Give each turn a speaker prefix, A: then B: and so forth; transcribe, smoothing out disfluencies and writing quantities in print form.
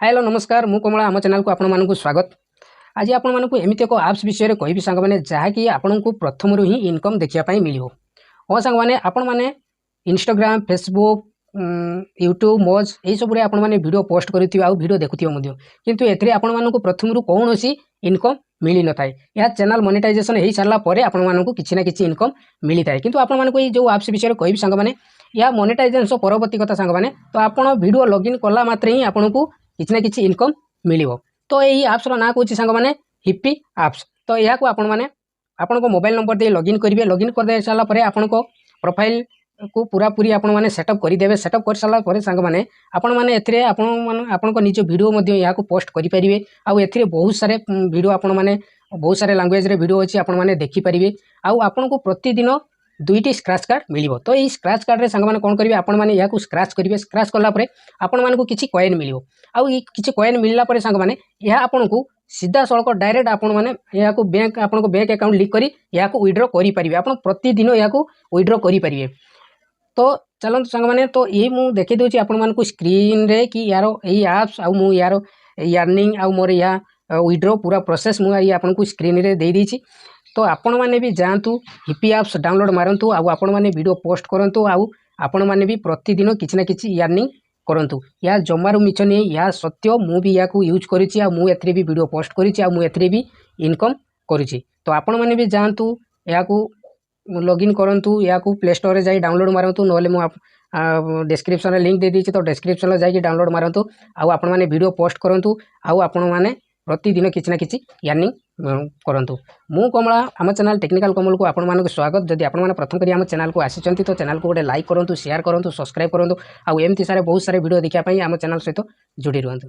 A: Hello नमस्कार मु कमला आम चैनल को आपण मानक स्वागत। आज आपण मानक एमती एक आप्स विषय कहि सांग मैंने जहाँकि आपण को प्रथम ही इनकम देखापी मिलो। हाँ सांग मैंने आपण मैंने इंस्टाग्राम फेसबुक यूट्यूब मज यही सब आपण मैंने वीडियो पोस्ट करेंगे आउ वीडियो देखुए किंतु एथरे आपण मानक प्रथम कौन सी इनकम मिली न थाए। यह चैनल मोनेटाइजेशन हो सारा पर आपण मानक किसी ना कि इनकम मिली थाए किंतु आपण मानक जो आप्स विषय कहि सांग मैंने या मोनेटाइजेशन परवर्ती कथा सांग मैंने तो आपण वीडियो लॉगिन कला मात्र ही आपण को किसी ना कि इनकम मिलिबो। तो यही आप्स ना कौन सांग मैंने हिप्पी आप्स। तो यह को आपण मैंने आपण को मोबाइल नंबर दे लॉगिन करेंगे। लॉगिन कर दे सारा पर आपण को प्रोफाइल को पूरा पूरी आपण मैंने सेटअप करदेवे। सेटअप कर सारा पर सांग मैंने आपण मैंने एथिरे आपण निज वीडियो मध्य या पोस्ट करेंगे। आउ एथिरे बहुत सारे वीडियो आपण मैंने बहुत सारे लैंग्वेज रे वीडियो अच्छी आपण मैंने देखिपारे। आउ आपण को प्रतिदिन दुईटी स्क्रैच कार्ड मिलिबो। तो ये स्क्रैच कार्ड रे सांग मैंने कौन करेंगे आपण मैंने या स्क्रैच करेंगे। स्क्रैच कला परे आपण मानक किछि कॉइन मिलिबो। आउ ये किछि कॉइन मिलला परे सांग मैंने यह आपण को सीधा सड़क डायरेक्ट आपण मैंने या बैंक आपण को बैंक अकाउंट लिंक करी या विड्रॉ करि परिबे। आपण प्रतिदिन या विड्रॉ करि परिबे। तो चलते सांग मैंने तो ये मुझे देखी दूसरी आपण मानक स्क्रीन रे कि यार यही आप्स आउ मु यार अर्निंग आउ मोर या विड्रॉ पूरा प्रोसेस मुझे आपन को स्क्रीन रे दे दीची। तो आपण मैंने भी जातु हिप्पी आप्स डाउनलोड मारंतु आउ आपण मैंने वीडियो पोस्ट करंतु आउ आपण मैंने भी प्रतिदिन किसी ना कि अर्निंग करंतु। या जमारू मिछ नहीं या सत्य मु भी या यूज करिछि आ मु एथरे भी वीडियो पोस्ट करिछि आ मु एथरे भी इनकम करिछि। तो आपण मैंने भी जातु या लॉगिन करंतु या प्ले स्टोर रे जाई डाउनलोड मारंतु नोले मु डिस्क्रिप्शन लिंक दे दीची। तो डिस्क्रिप्शन रे जाई डाउनलोड मारंतु आउ आपण मैंने वीडियो पोस्ट करंतु आउ आपण मैंने प्रतिदिन किसी ना कि अर्निंग करंतु। मु कमला आम चैनल टेक्निकल कमल को आपण मानक स्वागत। जदि आपण माने प्रथम करी आम चैनल को आसीचंती तो चैनल को गोटे लाइक करंतु शेयर करंतु सब्सक्राइब करंतु आउ एमती सारे बहुत सारे वीडियो देखिया पई आम चैनल सहित जोड़ी रहंतु।